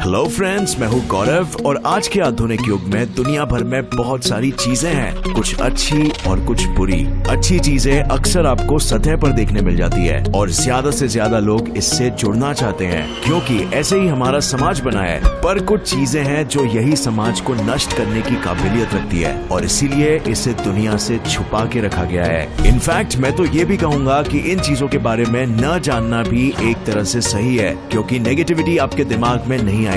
Hello friends, मैं हूँ गौरव और आज के आधुनिक युग में दुनिया भर में बहुत सारी चीजें हैं, कुछ अच्छी और कुछ बुरी। अच्छी चीजें अक्सर आपको सतह पर देखने मिल जाती है और ज्यादा से ज्यादा लोग इससे जुड़ना चाहते हैं क्योंकि ऐसे ही हमारा समाज बना है। पर कुछ चीजें हैं जो यही समाज को नष्ट करने की काबिलियत रखती है और इसीलिए इसे दुनिया से छुपा के रखा गया है। इनफैक्ट मैं तो ये भी कहूंगा कि इन चीजों के बारे में न जानना भी एक तरह से सही है क्योंकि नेगेटिविटी आपके दिमाग में नहीं आएगी।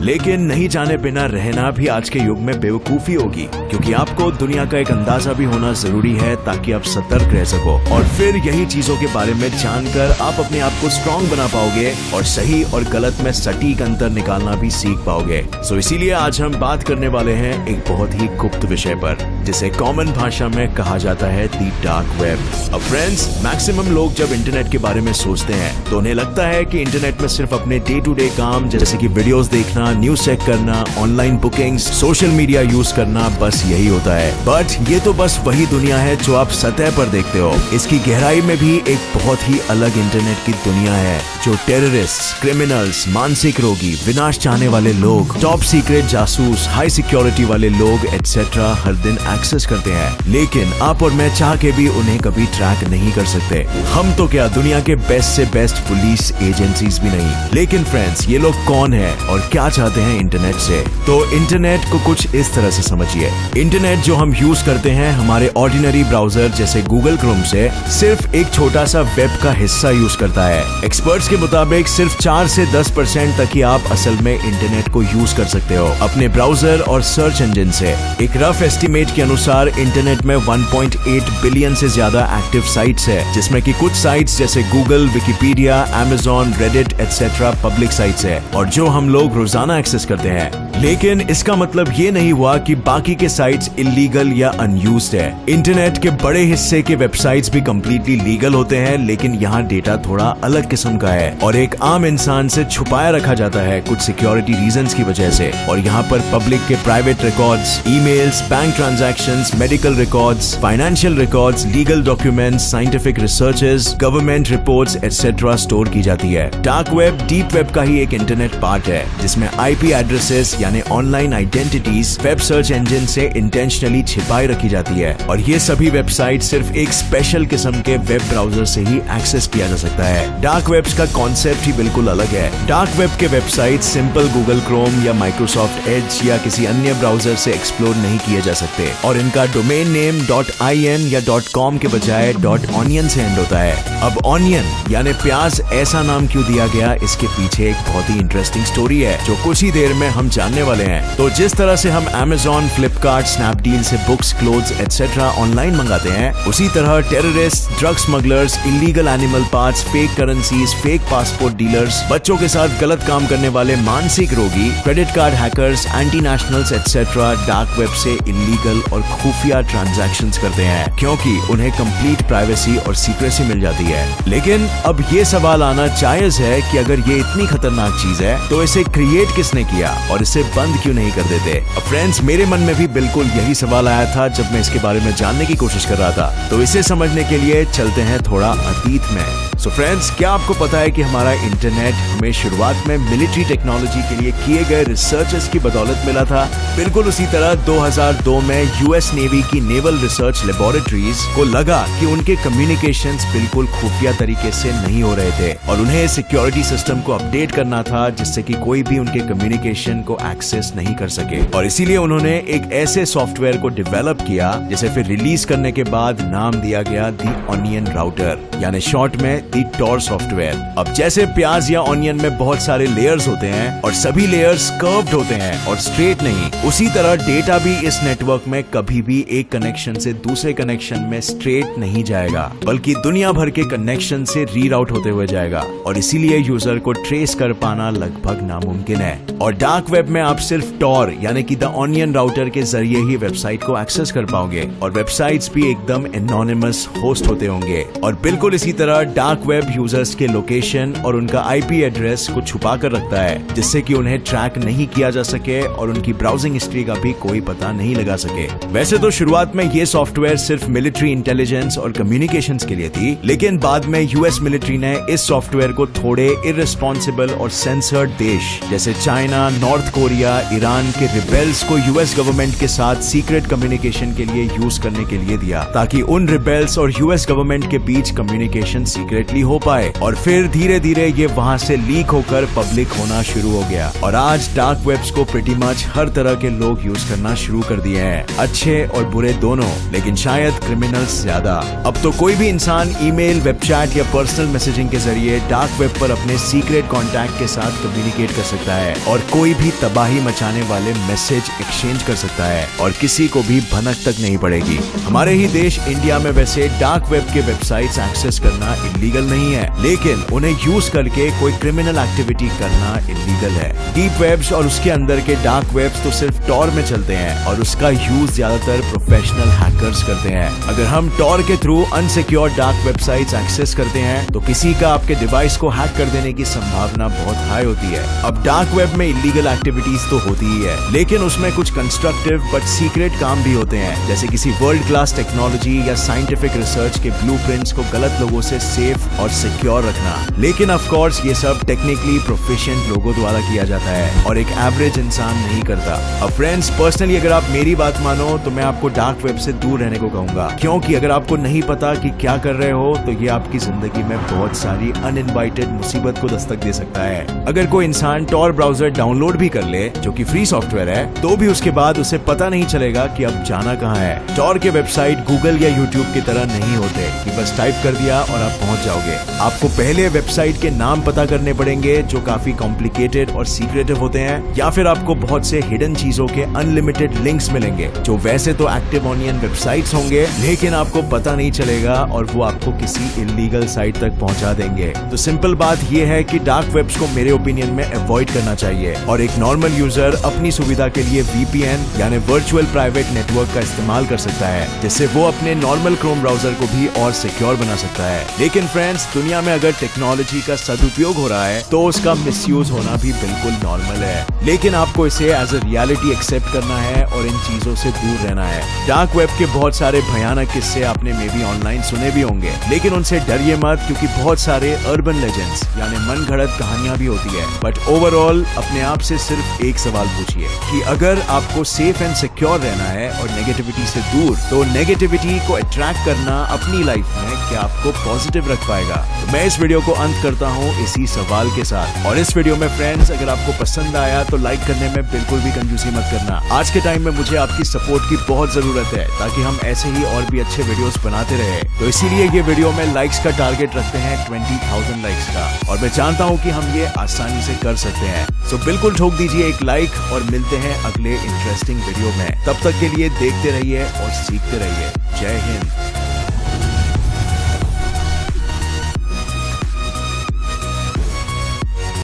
लेकिन नहीं जाने बिना रहना भी आज के युग में बेवकूफी होगी क्योंकि आपको दुनिया का एक अंदाजा भी होना जरूरी है ताकि आप सतर्क रह सको और फिर यही चीजों के बारे में जानकर आप अपने आप को स्ट्रॉन्ग बना पाओगे और सही और गलत में सटीक अंतर निकालना भी सीख पाओगे। सो इसीलिए आज हम बात करने वाले हैं एक बहुत ही गुप्त विषय पर जिसे कॉमन भाषा में कहा जाता है दी डार्क वेब। अब फ्रेंड्स, मैक्सिमम लोग जब इंटरनेट के बारे में सोचते हैं तो उन्हें लगता है कि इंटरनेट में सिर्फ अपने डे टू डे काम जैसे कि वीडियोस देखना, न्यूज चेक करना, online bookings, social media use करना, बस यही होता है। बट ये तो बस वही दुनिया है जो आप सतह पर देखते हो। इसकी गहराई में भी एक बहुत ही अलग इंटरनेट की दुनिया है जो टेररिस्ट, क्रिमिनल्स, मानसिक रोगी, विनाश चाहने वाले लोग, टॉप सीक्रेट जासूस, हाई सिक्योरिटी वाले लोग एटसेट्रा हर दिन एक्सेस करते हैं। लेकिन आप और मैं चाह के भी उन्हें कभी ट्रैक नहीं कर सकते। हम तो क्या दुनिया के बेस्ट से बेस्ट पुलिस एजेंसीज भी नहीं। लेकिन फ्रेंड्स, ये लोग कौन है और क्या चाहते हैं इंटरनेट से? तो इंटरनेट को कुछ इस तरह से समझिए। इंटरनेट जो हम यूज करते हैं हमारे ऑर्डिनरी ब्राउजर जैसे गूगल क्रोम से सिर्फ एक छोटा सा वेब का हिस्सा यूज करता है। एक्सपर्ट्स के मुताबिक सिर्फ 4 से 10% तक ही आप असल में इंटरनेट को यूज कर सकते हो अपने ब्राउजर और सर्च इंजन से। एक रफ एस्टिमेट के अनुसार इंटरनेट में 1.8 बिलियन से ज्यादा एक्टिव साइट्स है जिसमें कि कुछ साइट्स जैसे Google, Wikipedia, Amazon, Reddit etcetera public sites है और जो हम लोग रोजाना एक्सेस करते हैं। लेकिन इसका मतलब ये नहीं हुआ कि बाकी के साइट्स इलीगल या अनयूज्ड है। इंटरनेट के बड़े हिस्से के वेबसाइट्स भी कंप्लीटली लीगल होते हैं लेकिन यहाँ डेटा थोड़ा अलग किस्म का है और एक आम इंसान से छुपाया रखा जाता है कुछ सिक्योरिटी रीजंस की वजह से। और यहाँ पर पब्लिक के private records, emails, bank transactions, medical records, financial records, legal documents, scientific researches, government reports etcetera store की जाती है। डार्क वेब डीप वेब का ही एक इंटरनेट पार्ट है जिसमें आईपी एड्रेसेस यानी online identities web search engine से इंटेंशनली छिपाई रखी जाती है और ये सभी वेबसाइट सिर्फ एक स्पेशल किस्म के वेब ब्राउजर से ही एक्सेस किया जा सकता है। डार्क वेब्स का कॉन्सेप्ट ही बिल्कुल अलग है। डार्क वेब के वेबसाइट सिंपल गूगल क्रोम या माइक्रोसॉफ्ट एज या किसी अन्य ब्राउजर से एक्सप्लोर नहीं किए जा सकते और इनका डोमेन नेम .in या .com के बजाय .onion से एंड होता है। अब ऑनियन यानी प्याज ऐसा नाम क्यों दिया गया, इसके पीछे एक बहुत ही इंटरेस्टिंग स्टोरी है जो कुछ ही देर में हम जानने वाले हैं। तो जिस तरह से हम Amazon, फ्लिपकार्ट, स्नैपडील से बुक्स, क्लोथ्स एटसेट्रा ऑनलाइन मंगाते हैं उसी तरह terrorist, drug smugglers, illegal animal parts, fake currencies, fake passport dealers, बच्चों के साथ गलत काम करने वाले मानसिक रोगी, credit card hackers, anti nationals etcetera dark web से इलीगल और खुफिया ट्रांजैक्शंस करते हैं क्योंकि उन्हें कंप्लीट प्राइवेसी और सीक्रेसी मिल जाती है। लेकिन अब ये सवाल आना जायज है कि अगर ये इतनी खतरनाक चीज है तो इसे क्रिएट किसने किया और इसे बंद क्यों नहीं कर देते? फ्रेंड्स, मेरे मन में भी बिल्कुल यही सवाल आया था जब मैं इसके बारे में जानने की कोशिश कर रहा था। तो इसे समझने के लिए चलते हैं थोड़ा अतीत में। सो फ्रेंड्स, क्या आपको पता है कि हमारा इंटरनेट हमें शुरुआत में मिलिट्री टेक्नोलॉजी के लिए किए गए रिसर्चेस की बदौलत मिला था? बिल्कुल उसी तरह 2002 में यूएस नेवी की नेवल रिसर्च लेबोरेटरीज को लगा कि उनके कम्युनिकेशंस बिल्कुल खुफिया तरीके से नहीं हो रहे थे और उन्हें सिक्योरिटी सिस्टम को अपडेट करना था जिससे कि कोई भी उनके कम्युनिकेशन को एक्सेस नहीं कर सके। और इसीलिए उन्होंने एक ऐसे सॉफ्टवेयर को डेवलप किया जिसे फिर रिलीज करने के बाद नाम दिया गया दी ऑनियन राउटर यानी शॉर्ट में दी टॉर सॉफ्टवेयर। अब जैसे प्याज या ऑनियन में बहुत सारे लेयर्स होते हैं और सभी लेयर्स कर्व्ड होते हैं और स्ट्रेट नहीं, उसी तरह डेटा भी इस नेटवर्क में कभी भी एक कनेक्शन से दूसरे कनेक्शन में स्ट्रेट नहीं जाएगा बल्कि दुनिया भर के कनेक्शन से रीराउट होते हुए जाएगा और इसीलिए यूजर को ट्रेस कर पाना लगभग नामुमकिन है। और डार्क वेब में आप सिर्फ टॉर यानी कि द ऑनियन राउटर के जरिए ही वेबसाइट को एक्सेस कर पाओगे और वेबसाइट्स भी एकदम एनोनिमस होस्ट होते होंगे और बिल्कुल और इसी तरह डार्क वेब यूजर्स के लोकेशन और उनका आईपी एड्रेस को छुपा कर रखता है, जिससे कि उन्हें ट्रैक नहीं किया जा सके और उनकी ब्राउजिंग हिस्ट्री का भी कोई पता नहीं लगा सके। वैसे तो शुरुआत में ये सॉफ्टवेयर सिर्फ मिलिट्री इंटेलिजेंस और कम्युनिकेशंस के लिए थी, लेकिन बाद में यूएस मिलिट्री ने इस सॉफ्टवेयर को थोड़े इररिस्पॉन्सिबल और सेंसर्ड देश जैसे चाइना, नॉर्थ कोरिया, ईरान के रिबेल्स को यूएस गवर्नमेंट के साथ सीक्रेट कम्युनिकेशन के लिए यूज करने के लिए दिया, ताकि उन रिबेल्स और यूएस गवर्नमेंट के बीच कम्युनिकेशन सीक्रेटली हो पाए। और फिर धीरे धीरे ये वहां से लीक होकर पब्लिक होना शुरू हो गया और आज डार्क वेब्स को प्रीटी मच हर तरह के लोग यूज करना शुरू कर दिए हैं, अच्छे और बुरे दोनों, लेकिन शायद क्रिमिनल्स ज्यादा। अब तो कोई भी इंसान ईमेल, वेब चैट या पर्सनल मैसेजिंग के जरिए डार्क वेब पर अपने सीक्रेट कॉन्टैक्ट के साथ कम्युनिकेट कर सकता है और कोई भी तबाही मचाने वाले मैसेज एक्सचेंज कर सकता है और किसी को भी भनक तक नहीं पड़ेगी। हमारे ही देश इंडिया में वैसे डार्क वेब के वेबसाइट्स एक्सेस करना इलीगल नहीं है, लेकिन उन्हें यूज करके कोई क्रिमिनल एक्टिविटी करना इलीगल है। डीप वेब्स और उसके अंदर के डार्क वेब्स तो सिर्फ टॉर में चलते हैं और उसका यूज ज्यादातर प्रोफेशनल हैकर्स करते हैं। अगर हम टॉर के through unsecure dark websites access करते हैं तो किसी का आपके डिवाइस को हैक कर देने की संभावना बहुत हाई होती है। अब डार्क वेब में इलीगल एक्टिविटीज तो होती ही है, लेकिन उसमें कुछ कंस्ट्रक्टिव बट सीक्रेट काम भी होते हैं, जैसे किसी वर्ल्ड क्लास टेक्नोलॉजी या साइंटिफिक रिसर्च के ब्लूप्रिंट्स को गलत लोगों से सेफ और सिक्योर रखना। लेकिन ऑफ कोर्स ये सब टेक्निकली प्रोफिशिएंट लोगों द्वारा किया जाता है और एक एवरेज इंसान नहीं करता। अब फ्रेंड्स, पर्सनली अगर आप मेरी बात मानो तो मैं आपको डार्क वेब से दूर रहने को कहूंगा, क्योंकि अगर आपको नहीं पता कि क्या कर रहे हो तो ये आपकी जिंदगी में बहुत सारी अनइनवाइटेड मुसीबत को दस्तक दे सकता है। अगर कोई इंसान टॉर ब्राउजर डाउनलोड भी कर ले, जो कि फ्री सॉफ्टवेयर है, तो भी उसके बाद उसे पता नहीं चलेगा कि अब जाना कहाँ है। टॉर के वेबसाइट गूगल या यूट्यूब की तरह नहीं होते कि बस टाइप कर दिया और आप पहुंच जाओगे। आपको पहले वेबसाइट के नाम पता करने पड़ेंगे जो काफी कॉम्प्लिकेटेड और सीक्रेटिव होते हैं, या फिर आपको बहुत से हिडन चीजों के अनलिमिटेड लिंक्स मिलेंगे जो वैसे तो एक्टिव ऑनियन वेबसाइट्स होंगे, लेकिन आपको पता नहीं चलेगा और वो आपको किसी इलीगल साइट तक पहुंचा देंगे। तो सिंपल बात ये है कि डार्क वेब्स को मेरे ओपिनियन में अवॉइड करना चाहिए और एक नॉर्मल यूजर अपनी सुविधा के लिए VPN यानी वर्चुअल प्राइवेट नेटवर्क का इस्तेमाल कर सकता है, जिससे वो अपने नॉर्मल क्रोम ब्राउजर को भी और सिक्योर बना सकता है। लेकिन फ्रेंड्स, दुनिया में अगर टेक्नोलॉजी का सदुपयोग हो रहा है तो उसका मिसयूज होना भी बिल्कुल नॉर्मल है, लेकिन आपको इसे एज अ रियलिटी एक्सेप्ट करना है और इन चीजों से दूर रहना है। डार्क वेब के बहुत सारे भयानक किस्से आपने मे बी ऑनलाइन सुने भी होंगे, लेकिन उनसे डरिए मत, क्योंकि बहुत सारे अर्बन लेजेंड्स यानी मन घड़त कहानियां भी होती है। बट ओवरऑल अपने आप से सिर्फ एक सवाल पूछिए कि अगर आपको सेफ एंड सिक्योर रहना है और नेगेटिविटी से दूर, तो नेगेटिविटी को अट्रैक्ट करना अपनी लाइफ में क्या आपको पॉजिटिव रख पाएगा? तो मैं इस वीडियो को अंत करता हूँ इसी सवाल के साथ। और इस वीडियो में फ्रेंड्स, अगर आपको पसंद आया तो लाइक करने में बिल्कुल भी कंजूसी मत करना। आज के टाइम में मुझे आपकी सपोर्ट की बहुत जरूरत है, ताकि हम ऐसे ही और भी अच्छे वीडियोस बनाते रहे। तो इसीलिए ये वीडियो में लाइक्स का टारगेट रखते हैं 20,000 लाइक्स का, और मैं जानता हूँ कि हम ये आसानी से कर सकते हैं। सो बिल्कुल ठोक दीजिए एक लाइक और मिलते हैं अगले इंटरेस्टिंग वीडियो में। तब तक के लिए देखते रहिए और सीखते रहिए। जय